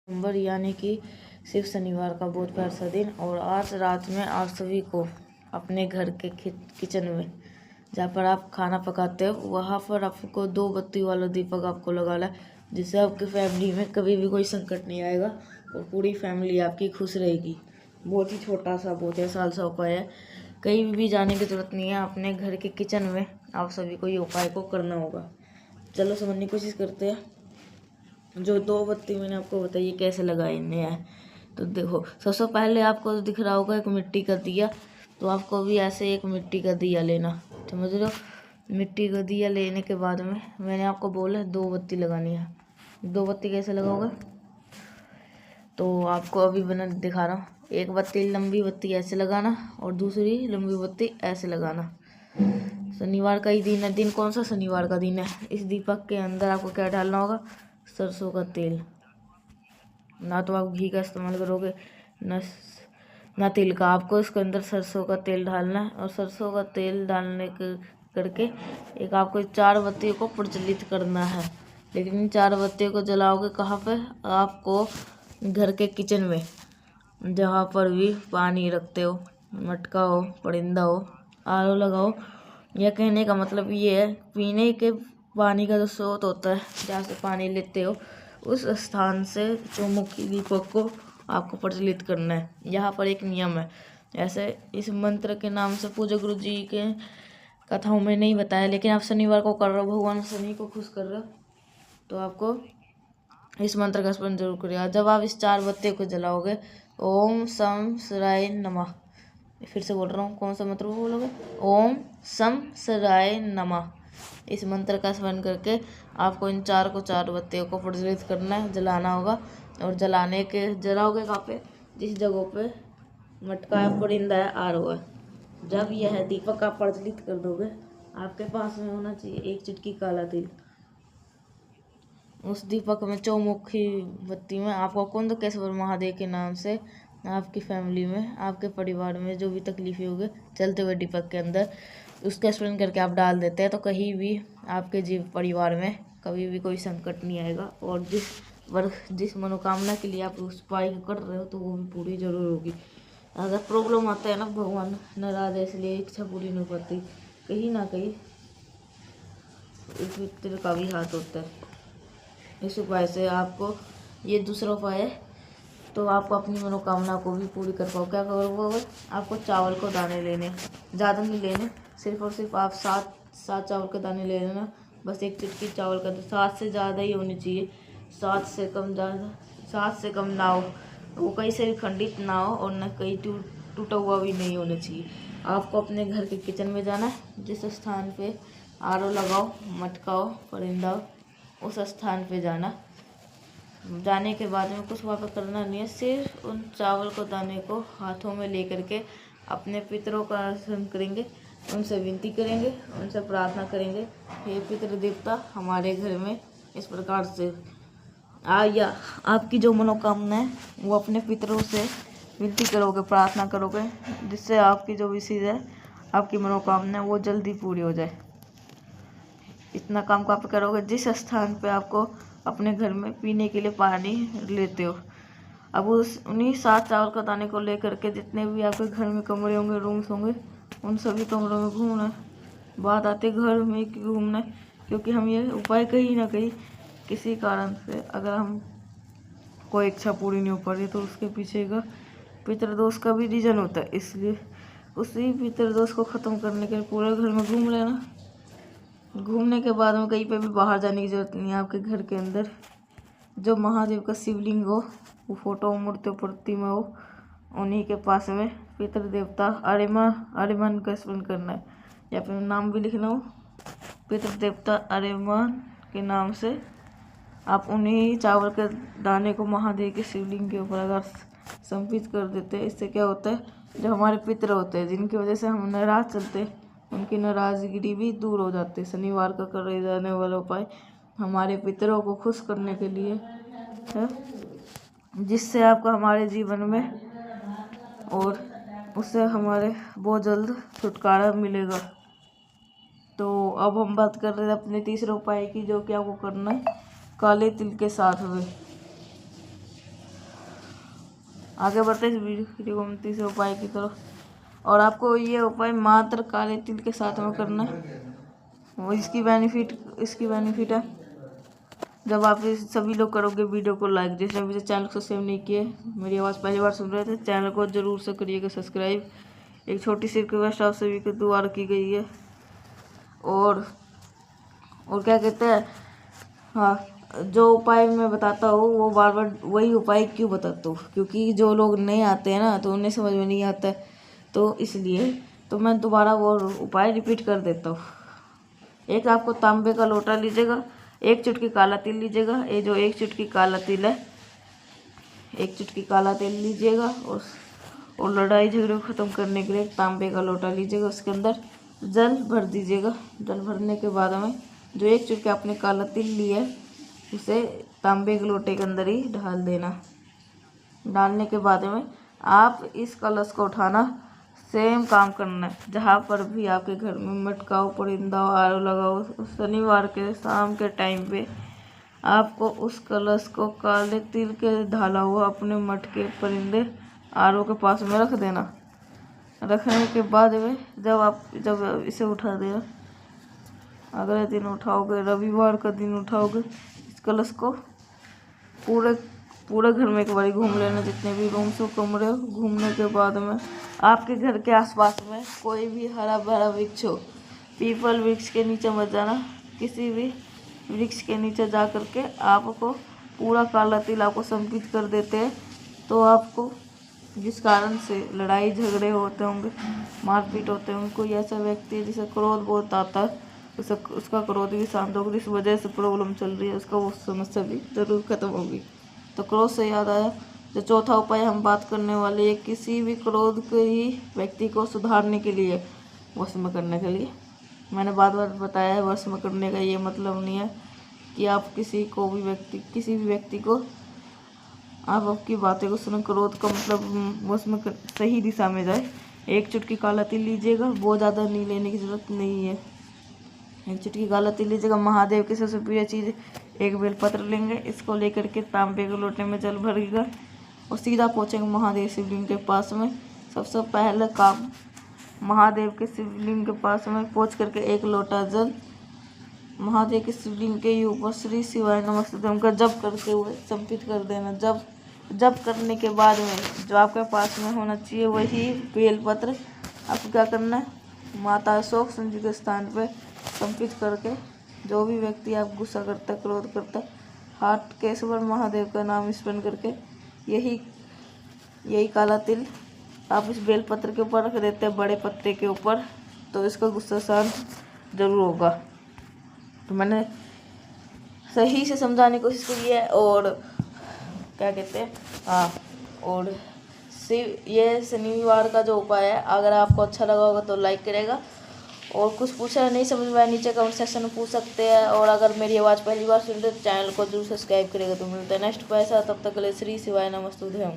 नवंबर यानी कि शिव शनिवार का बहुत प्यारा सा दिन। और आज रात में आप सभी को अपने घर के किचन में जहाँ पर आप खाना पकाते हो वहाँ पर आपको 2 बत्ती वाला दीपक आपको लगाना है, जिससे आपकी फैमिली में कभी भी कोई संकट नहीं आएगा और पूरी फैमिली आपकी खुश रहेगी। बहुत ही छोटा सा बहुत ही आसान सा उपाय है, कहीं भी जाने की जरूरत नहीं है। अपने घर के किचन में आप सभी को ये उपाय को करना होगा। चलो समझने की कोशिश करते हैं। जो 2 बत्ती मैंने आपको बताई कैसे लगाने हैं, तो देखो सबसे पहले आपको दिख रहा होगा एक मिट्टी का दिया, तो आपको भी ऐसे एक मिट्टी का दिया लेना, समझ रहे हो। मिट्टी का दिया लेने के बाद में मैंने आपको बोला 2 बत्ती लगानी है। 2 बत्ती कैसे लगाओगे, तो आपको अभी बना दिखा रहा हूँ। एक बत्ती लंबी बत्ती ऐसे लगाना और दूसरी लंबी बत्ती ऐसे लगाना। शनिवार का ही दिन है। दिन कौन सा, शनिवार का दिन है। इस दीपक के अंदर आपको क्या डालना होगा, सरसों का तेल। ना तो आप घी का इस्तेमाल करोगे ना तेल का, आपको इसके अंदर सरसों का तेल डालना है। और सरसों का तेल डालने करके एक आपको 4 बत्तियों को प्रज्वलित करना है। लेकिन इन 4 बत्तियों को जलाओगे कहाँ पे, आपको घर के किचन में, जहाँ पर भी पानी रखते हो, मटका हो, परिंदा हो, आरो लगाओ। यह कहने का मतलब ये है, पीने के पानी का जो स्रोत होता है जहाँ से पानी लेते हो, उस स्थान से चौमुखी दीपक को आपको प्रज्वलित करना है। यहाँ पर एक नियम है, ऐसे इस मंत्र के नाम से पूज्य गुरु जी के कथाओं में नहीं बताया, लेकिन आप शनिवार को कर रहे हो, भगवान शनि को खुश कर रहे हो, तो आपको इस मंत्र का स्मरण जरूर करिएगा। जब आप इस 4 बत्तियों को जलाओगे, ओम सम सराय नमः, फिर से बोल रहा हूँ, कौन सा मंत्र बोलोगे, ओम सम सराय नमः। इस मंत्र का स्मरण करके आपको इन 4 बत्तियों को प्रज्वलित करना है, जलाना होगा। और जलाओगे कहाँ पे, जिस जगह पे मटका है, परिंदा है, आरो है। जब यह दीपक आप प्रज्वलित कर दोगे, आपके पास में होना चाहिए 1 चुटकी काला तिल। उस दीपक में चौमुखी बत्ती में आपको कुंदकेश्वर महादेव के नाम से आपकी फैमिली में, आपके परिवार में जो भी तकलीफें होगी चलते हुए दीपक के अंदर, उसका स्मरण करके आप डाल देते हैं, तो कहीं भी आपके जीव परिवार में कभी भी कोई संकट नहीं आएगा। और जिस मनोकामना के लिए आप उस उपाय कर रहे हो, तो वो भी पूरी जरूर होगी। अगर प्रॉब्लम आता है ना, भगवान नाराज है इसलिए इच्छा पूरी नहीं पाती, कहीं ना कहीं इस मित्र का भी हाथ होता है। इस उपाय से आपको, ये दूसरा उपाय है, तो आपको अपनी मनोकामना को भी पूरी कर पाओ। क्या करोगे, आपको चावल को दाने लेने, ज़्यादा नहीं लेने, सिर्फ और सिर्फ आप 7 चावल के दाने ले लेना। बस 1 चुटकी चावल का, 7 से ज़्यादा ही होनी चाहिए, 7 से कम ना हो, वो कहीं से भी खंडित ना हो और न कहीं टूटा हुआ भी नहीं होना चाहिए। आपको अपने घर के किचन में जाना है, जिस स्थान पे आरो लगाओ, मटका हो, परिंदा हो, उस स्थान पे जाने के बाद में कुछ वहाँ पर करना नहीं है, सिर्फ उन चावल को दाने को हाथों में लेकर के अपने पितरों का स्मरण करेंगे, उनसे विनती करेंगे, उनसे प्रार्थना करेंगे, हे पितृ देवता हमारे घर में इस प्रकार से या आपकी जो मनोकामना है वो अपने पितरों से विनती करोगे, प्रार्थना करोगे, जिससे आपकी जो विशेष है, आपकी मनोकामना है वो जल्दी पूरी हो जाए। इतना काम को आप करोगे, जिस स्थान पे आपको अपने घर में पीने के लिए पानी लेते हो, अब उन्हीं 7 चावल का दाने को लेकर के जितने भी आपके घर में कमरे होंगे, रूम्स होंगे, उन सभी कमरों में घूमना। बात आती है घर में क्यों घूमना है, क्योंकि हम ये उपाय कहीं ना कहीं किसी कारण से, अगर हम कोई इच्छा पूरी नहीं हो पा रही, तो उसके पीछे का पितृदोष का भी रीजन होता है। इसलिए उसी पितृदोष को ख़त्म करने के लिए पूरे घर में घूम लेना। घूमने के बाद में कहीं पे भी बाहर जाने की जरूरत नहीं है। आपके घर के अंदर जो महादेव का शिवलिंग हो, वो फोटो, मूर्ति, प्रतिमा हो, उन्हीं के पास में पितृदेवता आर्यमान का स्मरण करना है, या फिर नाम भी लिखना हो, पितृदेवता आर्यमान के नाम से आप उन्हीं चावल के दाने को महादेव के शिवलिंग के ऊपर अगर समर्पित कर देते हैं, इससे क्या होता है, जो हमारे पितृ होते हैं, जिनकी वजह से हम नाराज चलते हैं, उनकी नाराजगिरी भी दूर हो जाती है। शनिवार का करे जाने वाला उपाय हमारे पितरों को खुश करने के लिए है, जिससे आपको हमारे जीवन में और उससे हमारे बहुत जल्द छुटकारा मिलेगा। तो अब हम बात कर रहे हैं अपने तीसरे उपाय की, जो कि आपको करना है काले तिल के साथ में। आगे बढ़ते इस वीडियो को तीसरे उपाय की तरफ। और आपको ये उपाय मात्र काले तिल के साथ में करना है। वो इसकी बेनिफिट है, जब आप इस सभी लोग करोगे वीडियो को लाइक, जिसने अभी चैनल को सब्सक्राइब नहीं किए, मेरी आवाज़ पहली बार सुन रहे थे, चैनल को जरूर से करिएगा सब्सक्राइब। एक छोटी सी रिक्वेस्ट आप सभी को दुआ की गई है। और क्या कहते हैं, हाँ, जो उपाय मैं बताता हूँ वो बार बार वही उपाय क्यों बताता हूँ, क्योंकि जो लोग नहीं आते हैं ना, तो उन्हें समझ में नहीं आता है, तो इसलिए तो मैं दोबारा वो उपाय रिपीट कर देता हूँ। एक आपको तांबे का लोटा लीजिएगा, 1 चुटकी काला तिल लीजिएगा। ये जो 1 चुटकी काला तिल है, 1 चुटकी काला तिल लीजिएगा। और लड़ाई झगड़े को ख़त्म करने के लिए एक तांबे का लोटा लीजिएगा, उसके अंदर जल भर दीजिएगा। जल भरने के बाद में जो 1 चुटकी आपने काला तिल लिया है, उसे तांबे के लोटे के अंदर ही डाल देना। डालने के बाद में आप इस कलश को उठाना, सेम काम करना है। जहाँ पर भी आपके घर में मटका हो, परिंदा हो, आरो लगा हो, शनिवार के शाम के टाइम पे आपको उस कलश को काले तिल के ढाला हुआ अपने मटके, परिंदे, आरो के पास में रख देना। रखने के बाद में जब इसे उठा देना, अगले दिन उठाओगे, रविवार का दिन उठाओगे, इस कलश को पूरे घर में एक बारी घूम लेना, जितने भी रूम्स हो, कमरे हो। घूमने के बाद में आपके घर के आसपास में कोई भी हरा भरा वृक्ष हो, पीपल वृक्ष के नीचे मत जाना, किसी भी वृक्ष के नीचे जा कर के आपको पूरा काला तिल आपको संपित कर देते हैं। तो आपको जिस कारण से लड़ाई झगड़े होते होंगे, मारपीट होते होंगे, कोई ऐसा व्यक्ति है जिसे क्रोध बहुत आता है, उसका क्रोध भी शांत होगा, जिस वजह से प्रॉब्लम चल रही है उसका वो समस्या भी जरूर खत्म होगी। तो क्रोध से याद आया, जो चौथा उपाय हम बात करने वाले हैं, किसी भी क्रोध के ही व्यक्ति को सुधारने के लिए, वश में करने के लिए। मैंने बार बार बताया है, वश में करने का ये मतलब नहीं है कि आप किसी भी व्यक्ति को आप आपकी बातें को सुनो। क्रोध का मतलब वश में सही दिशा में जाए। 1 चुटकी काला तिल लीजिएगा, बहुत ज़्यादा नहीं लेने की ज़रूरत नहीं है। 1 चुटकी काला तिल लीजिएगा। महादेव की सबसे प्रिय चीज़, एक बेलपत्र लेंगे, इसको लेकर के तांबे के लोटे में जल भरिएगा और सीधा पहुँचेंगे महादेव शिवलिंग के पास में। सबसे पहले काम, महादेव के शिवलिंग के पास में पहुँच करके 1 लोटा जल महादेव के शिवलिंग के ऊपर श्री शिवाय नमस्तुभ्यं का जप करते हुए संपित कर देना। जप करने के बाद में जो आपके पास में होना चाहिए वही बेलपत्र आपको क्या करना है, माता अशोक जी के स्थान पे संपित करके, जो भी व्यक्ति आप गुस्सा करता है, क्रोध करता है, हाथ केशवर महादेव का नाम स्मरण करके यही काला तिल आप इस बेलपत्र के ऊपर रख देते हैं, बड़े पत्ते के ऊपर, तो इसका गुस्सा शांत जरूर होगा। तो मैंने सही से समझाने की कोशिश की है। और क्या कहते हैं, हाँ, और ये शनिवार का जो उपाय है, अगर आपको अच्छा लगा होगा तो लाइक करेगा। और कुछ पूछा नहीं समझ में आया, नीचे कमेंट सेक्शन में पूछ सकते हैं। और अगर मेरी आवाज़ पहली बार सुन रहे तो चैनल को जरूर सब्सक्राइब करेगा। तो मिलते हैं नेक्स्ट पैसा, तब तक के लिए श्री शिवाय नमस्तुभ्यं।